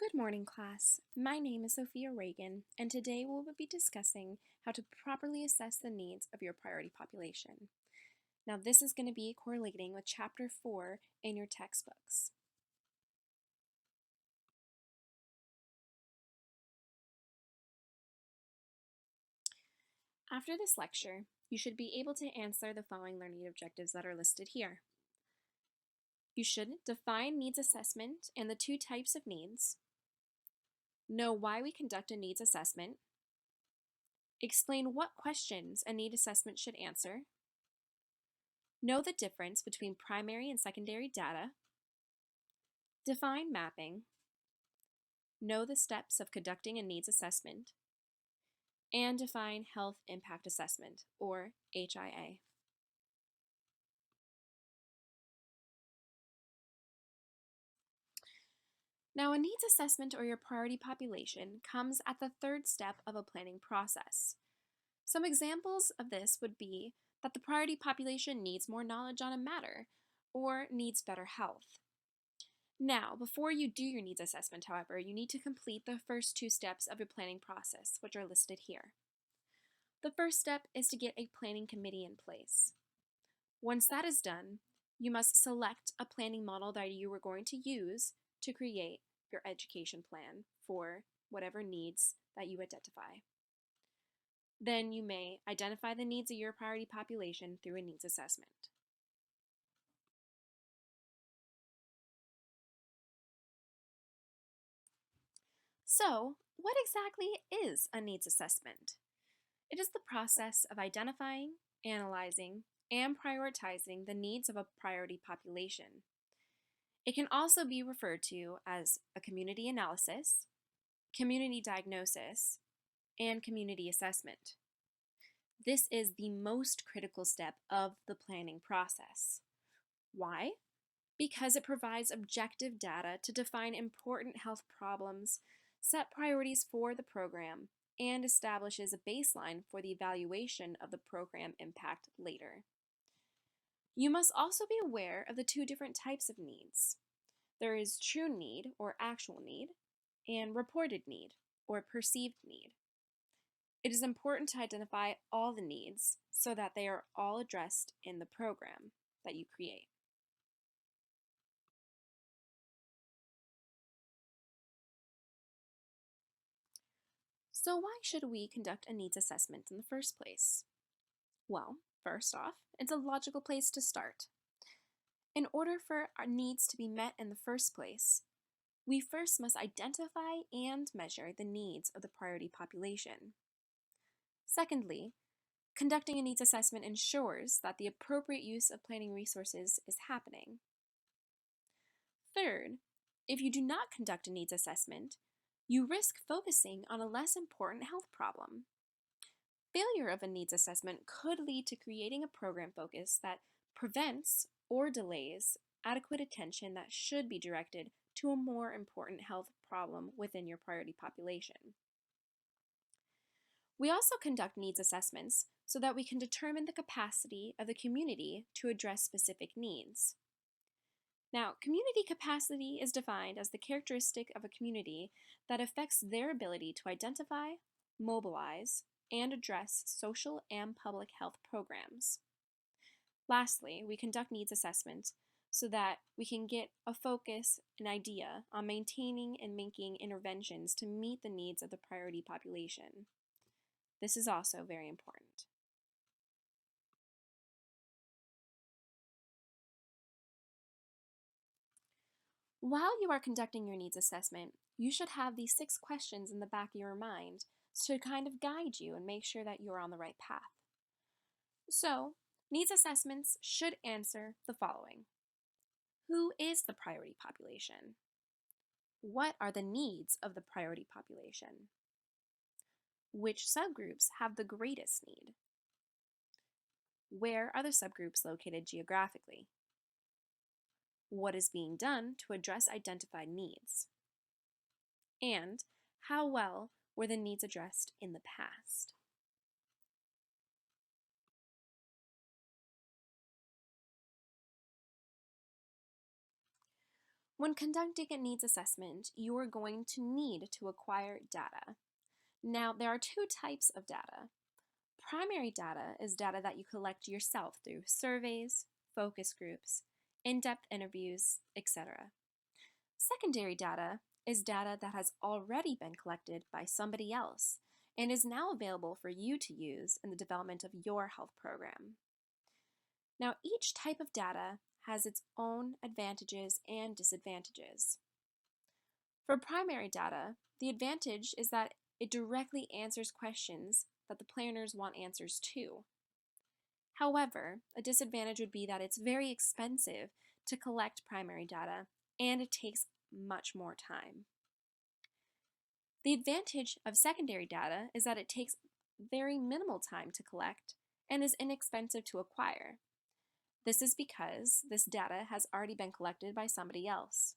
Good morning, class. My name is Sophia Reagan, and today we'll be discussing how to properly assess the needs of your priority population. Now, this is going to be correlating with Chapter 4 in your textbooks. After this lecture, you should be able to answer the following learning objectives that are listed here. You should define needs assessment and the two types of needs, know why we conduct a needs assessment, explain what questions a need assessment should answer, know the difference between primary and secondary data, define mapping, know the steps of conducting a needs assessment, and define health impact assessment, or HIA. Now, a needs assessment or your priority population comes at the third step of a planning process. Some examples of this would be that the priority population needs more knowledge on a matter or needs better health. Now, before you do your needs assessment, however, you need to complete the first two steps of your planning process, which are listed here. The first step is to get a planning committee in place. Once that is done, you must select a planning model that you are going to use to create your education plan for whatever needs that you identify. Then you may identify the needs of your priority population through a needs assessment. So, what exactly is a needs assessment? It is the process of identifying, analyzing, and prioritizing the needs of a priority population. It can also be referred to as a community analysis, community diagnosis, and community assessment. This is the most critical step of the planning process. Why? Because it provides objective data to define important health problems, set priorities for the program, and establishes a baseline for the evaluation of the program impact later. You must also be aware of the two different types of needs. There is true need or actual need, and reported need or perceived need. It is important to identify all the needs so that they are all addressed in the program that you create. So why should we conduct a needs assessment in the first place? Well, first off, it's a logical place to start. In order for our needs to be met in the first place, we first must identify and measure the needs of the priority population. Secondly, conducting a needs assessment ensures that the appropriate use of planning resources is happening. Third, if you do not conduct a needs assessment, you risk focusing on a less important health problem. Failure of a needs assessment could lead to creating a program focus that prevents or delays adequate attention that should be directed to a more important health problem within your priority population. We also conduct needs assessments so that we can determine the capacity of the community to address specific needs. Now, community capacity is defined as the characteristic of a community that affects their ability to identify, mobilize, and address social and public health programs. Lastly, we conduct needs assessments so that we can get a focus, an idea on maintaining and making interventions to meet the needs of the priority population. This is also very important. While you are conducting your needs assessment, you should have these 6 questions in the back of your mind to kind of guide you and make sure that you're on the right path. So, needs assessments should answer the following. Who is the priority population? What are the needs of the priority population? Which subgroups have the greatest need? Where are the subgroups located geographically? What is being done to address identified needs? And how well were the needs addressed in the past? When conducting a needs assessment, you are going to need to acquire data. Now, there are two types of data. Primary data is data that you collect yourself through surveys, focus groups, in-depth interviews, etc. Secondary data is data that has already been collected by somebody else and is now available for you to use in the development of your health program. Now, each type of data has its own advantages and disadvantages. For primary data, the advantage is that it directly answers questions that the planners want answers to. However, a disadvantage would be that it's very expensive to collect primary data and it takes much more time. The advantage of secondary data is that it takes very minimal time to collect and is inexpensive to acquire. This is because this data has already been collected by somebody else.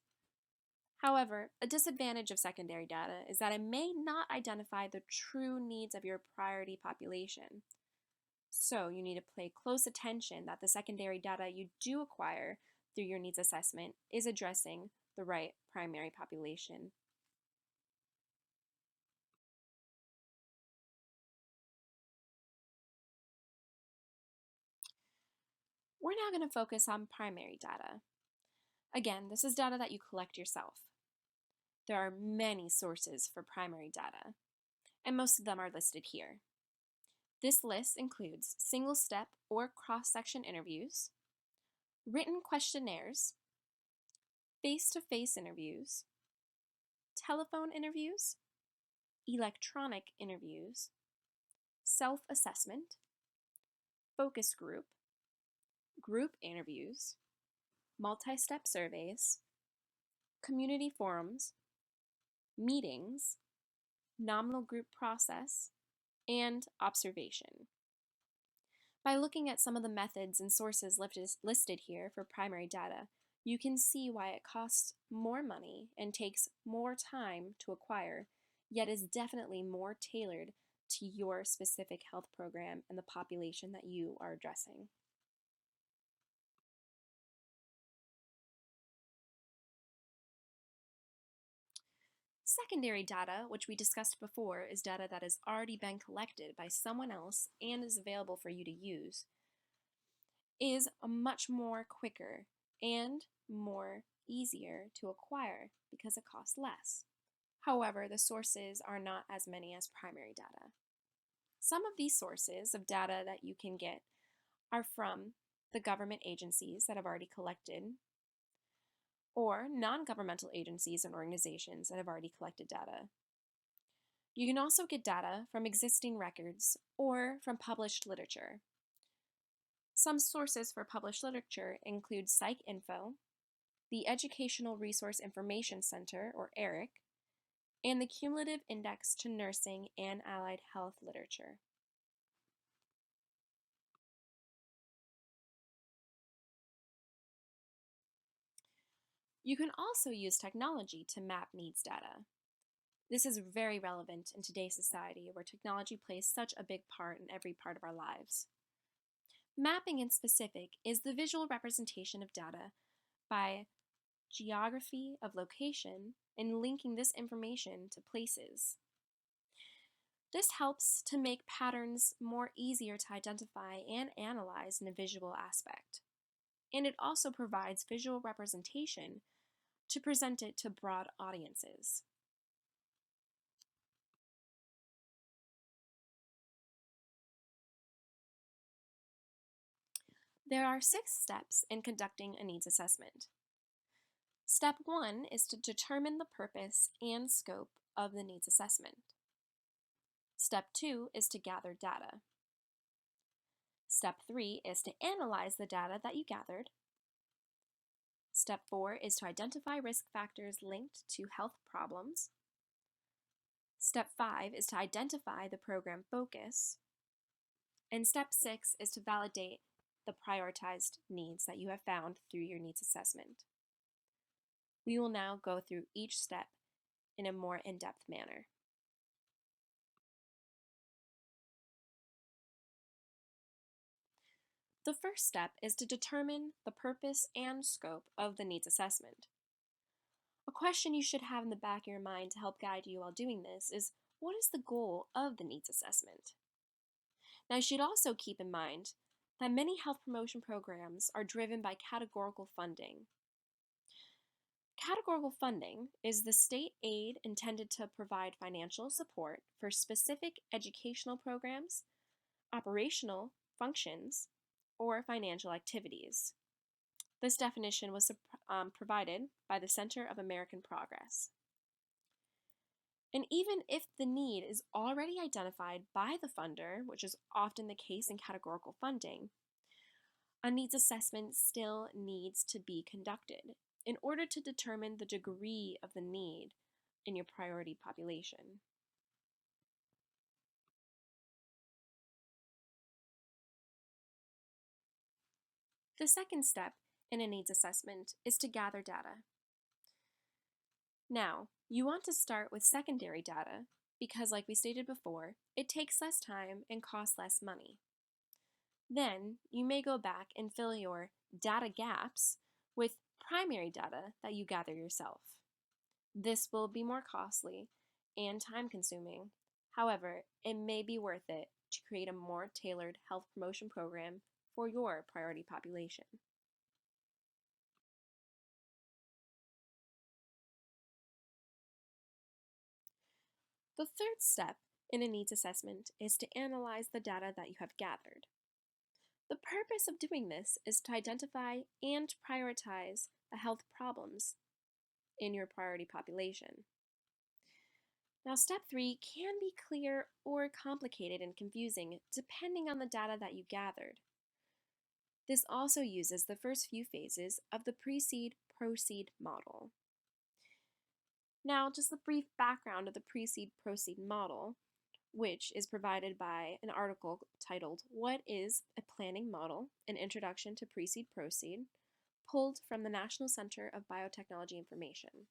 However, a disadvantage of secondary data is that it may not identify the true needs of your priority population. So you need to pay close attention that the secondary data you do acquire through your needs assessment is addressing the right primary population. We're now going to focus on primary data. Again, this is data that you collect yourself. There are many sources for primary data, and most of them are listed here. This list includes single-step or cross-section interviews, written questionnaires, face-to-face interviews, telephone interviews, electronic interviews, self-assessment, focus group interviews, multi-step surveys, community forums, meetings, nominal group process, and observation. By looking at some of the methods and sources listed here for primary data, you can see why it costs more money and takes more time to acquire, yet is definitely more tailored to your specific health program and the population that you are addressing. Secondary data, which we discussed before, is data that has already been collected by someone else and is available for you to use, is much more quicker and more easier to acquire because it costs less. However, the sources are not as many as primary data. Some of these sources of data that you can get are from the government agencies that have already collected, or non-governmental agencies and organizations that have already collected data. You can also get data from existing records or from published literature. Some sources for published literature include PsycInfo, the Educational Resource Information Center, or ERIC, and the Cumulative Index to Nursing and Allied Health Literature. You can also use technology to map needs data. This is very relevant in today's society where technology plays such a big part in every part of our lives. Mapping in specific is the visual representation of data by geography of location and linking this information to places. This helps to make patterns more easier to identify and analyze in a visual aspect. And it also provides visual representation to present it to broad audiences. There are 6 steps in conducting a needs assessment. Step 1 is to determine the purpose and scope of the needs assessment. Step 2 is to gather data. Step 3 is to analyze the data that you gathered. Step 4 is to identify risk factors linked to health problems. Step 5 is to identify the program focus. And step 6 is to validate the prioritized needs that you have found through your needs assessment. We will now go through each step in a more in-depth manner. The first step is to determine the purpose and scope of the needs assessment. A question you should have in the back of your mind to help guide you while doing this is, what is the goal of the needs assessment? Now, you should also keep in mind that many health promotion programs are driven by categorical funding. Categorical funding is the state aid intended to provide financial support for specific educational programs, operational functions, or financial activities. This definition was provided by the Center of American Progress. And even if the need is already identified by the funder, which is often the case in categorical funding, a needs assessment still needs to be conducted in order to determine the degree of the need in your priority population. The second step in a needs assessment is to gather data. Now, you want to start with secondary data because, like we stated before, it takes less time and costs less money. Then, you may go back and fill your data gaps with primary data that you gather yourself. This will be more costly and time-consuming. However, it may be worth it to create a more tailored health promotion program for your priority population. The third step in a needs assessment is to analyze the data that you have gathered. The purpose of doing this is to identify and prioritize the health problems in your priority population. Now, step 3 can be clear or complicated and confusing depending on the data that you gathered. This also uses the first few phases of the precede-proceed model. Now, just a brief background of the precede-proceed model, which is provided by an article titled, "What is a Planning Model? An Introduction to Precede-Proceed," pulled from the National Center of Biotechnology Information.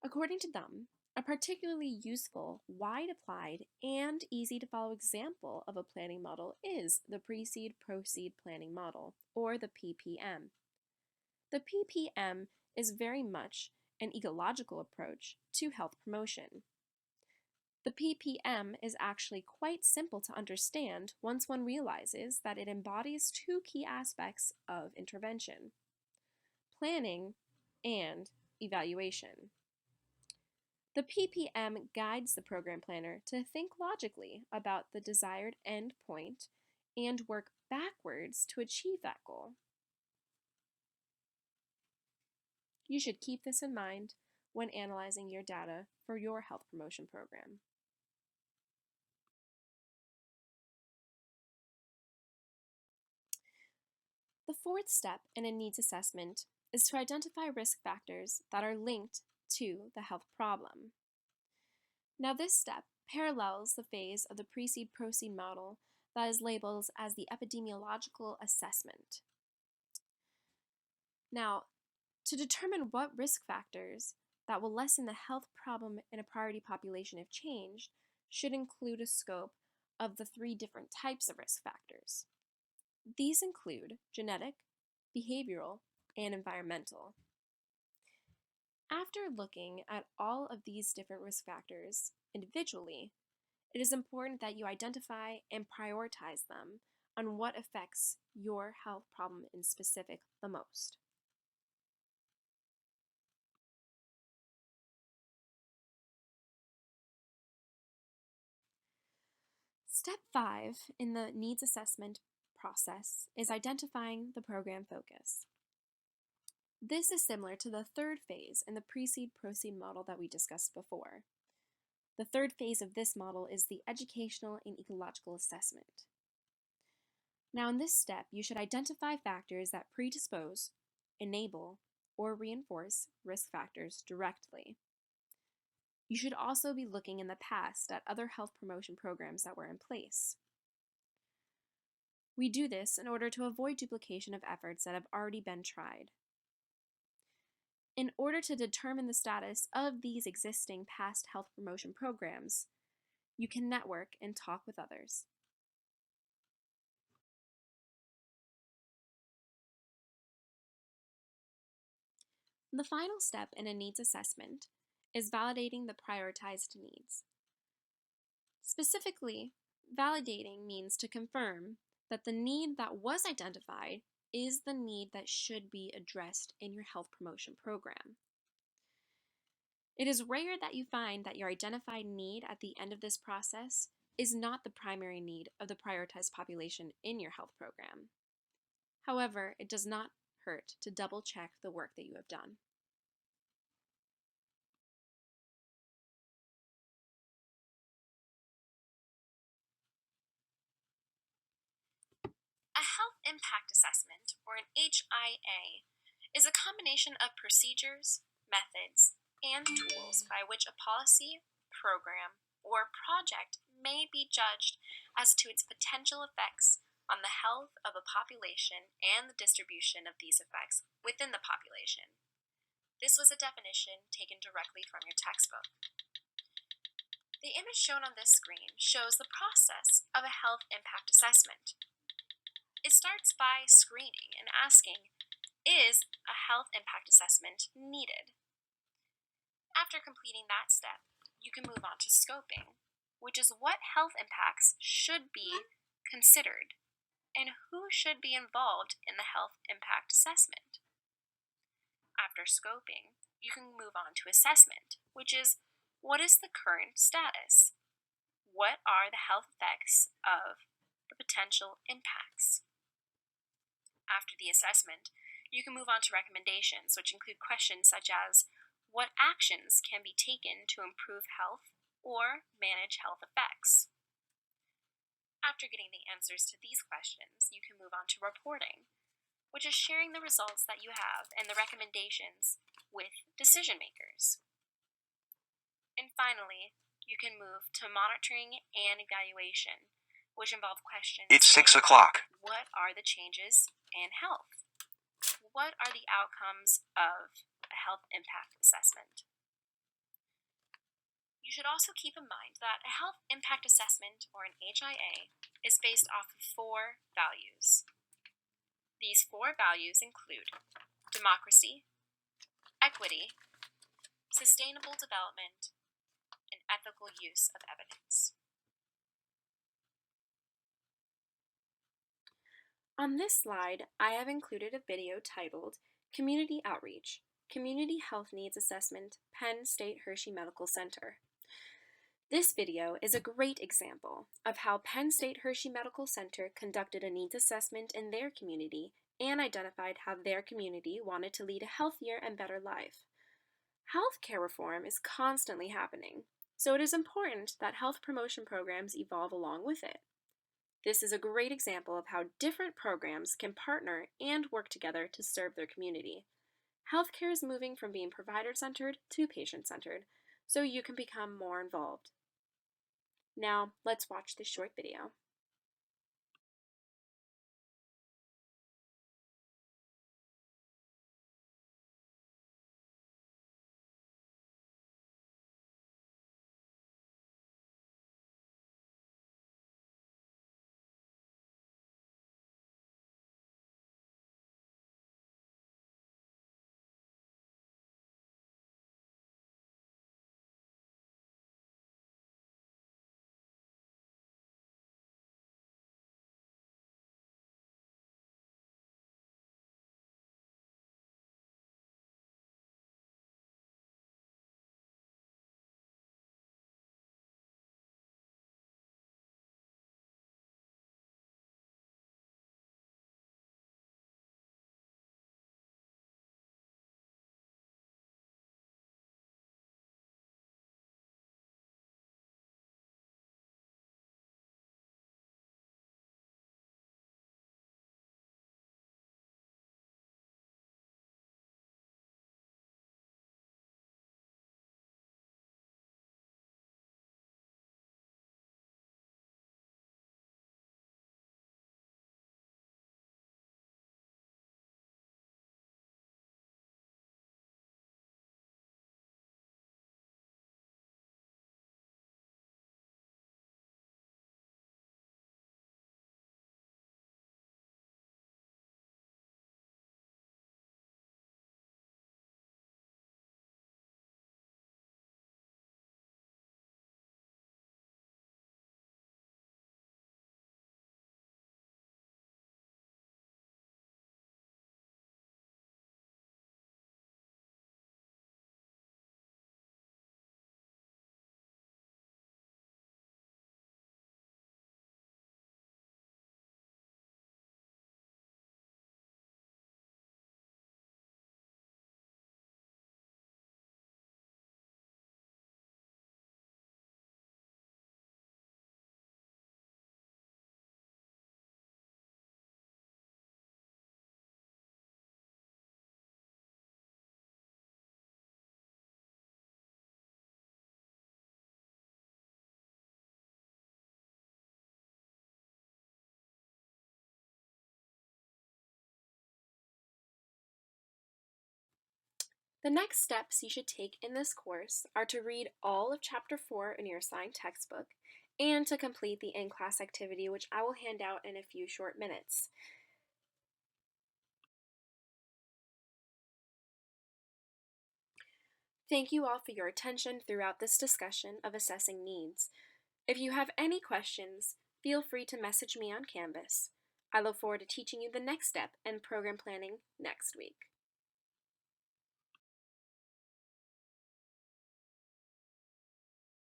According to them, a particularly useful, wide-applied, and easy-to-follow example of a planning model is the Precede-Proceed Planning Model, or the PPM. The PPM is very much an ecological approach to health promotion. The PPM is actually quite simple to understand once one realizes that it embodies two key aspects of intervention: planning and evaluation. The PPM guides the program planner to think logically about the desired end point and work backwards to achieve that goal. You should keep this in mind when analyzing your data for your health promotion program. The fourth step in a needs assessment is to identify risk factors that are linked to the health problem. Now, this step parallels the phase of the precede-proceed model that is labeled as the epidemiological assessment. Now, to determine what risk factors that will lessen the health problem in a priority population if changed should include a scope of the 3 different types of risk factors. These include genetic, behavioral, and environmental. After looking at all of these different risk factors individually, it is important that you identify and prioritize them on what affects your health problem in specific the most. Step 5 in the needs assessment process is identifying the program focus. This is similar to the third phase in the precede-proceed model that we discussed before. The third phase of this model is the educational and ecological assessment. Now, in this step, you should identify factors that predispose, enable, or reinforce risk factors directly. You should also be looking in the past at other health promotion programs that were in place. We do this in order to avoid duplication of efforts that have already been tried. In order to determine the status of these existing past health promotion programs, you can network and talk with others. The final step in a needs assessment is validating the prioritized needs. Specifically, validating means to confirm that the need that was identified is the need that should be addressed in your health promotion program. It is rare that you find that your identified need at the end of this process is not the primary need of the prioritized population in your health program. However, it does not hurt to double check the work that you have done. A health impact assessment, or an HIA, is a combination of procedures, methods, and tools by which a policy, program, or project may be judged as to its potential effects on the health of a population and the distribution of these effects within the population. This was a definition taken directly from your textbook. The image shown on this screen shows the process of a health impact assessment. It starts by screening and asking, is a health impact assessment needed? After completing that step, you can move on to scoping, which is what health impacts should be considered and who should be involved in the health impact assessment. After scoping, you can move on to assessment, which is what is the current status? What are the health effects of the potential impacts? After the assessment, you can move on to recommendations, which include questions such as what actions can be taken to improve health or manage health effects. After getting the answers to these questions, you can move on to reporting, which is sharing the results that you have and the recommendations with decision makers. And finally, you can move to monitoring and evaluation, which involve questions. It's 6 o'clock. What are the changes in health? What are the outcomes of a health impact assessment? You should also keep in mind that a health impact assessment, or an HIA, is based off of 4 values. These 4 values include democracy, equity, sustainable development, and ethical use of evidence. On this slide, I have included a video titled Community Outreach, Community Health Needs Assessment, Penn State Hershey Medical Center. This video is a great example of how Penn State Hershey Medical Center conducted a needs assessment in their community and identified how their community wanted to lead a healthier and better life. Healthcare reform is constantly happening, so it is important that health promotion programs evolve along with it. This is a great example of how different programs can partner and work together to serve their community. Healthcare is moving from being provider-centered to patient-centered, so you can become more involved. Now, let's watch this short video. The next steps you should take in this course are to read all of Chapter 4 in your assigned textbook and to complete the in-class activity, which I will hand out in a few short minutes. Thank you all for your attention throughout this discussion of assessing needs. If you have any questions, feel free to message me on Canvas. I look forward to teaching you the next step in program planning next week.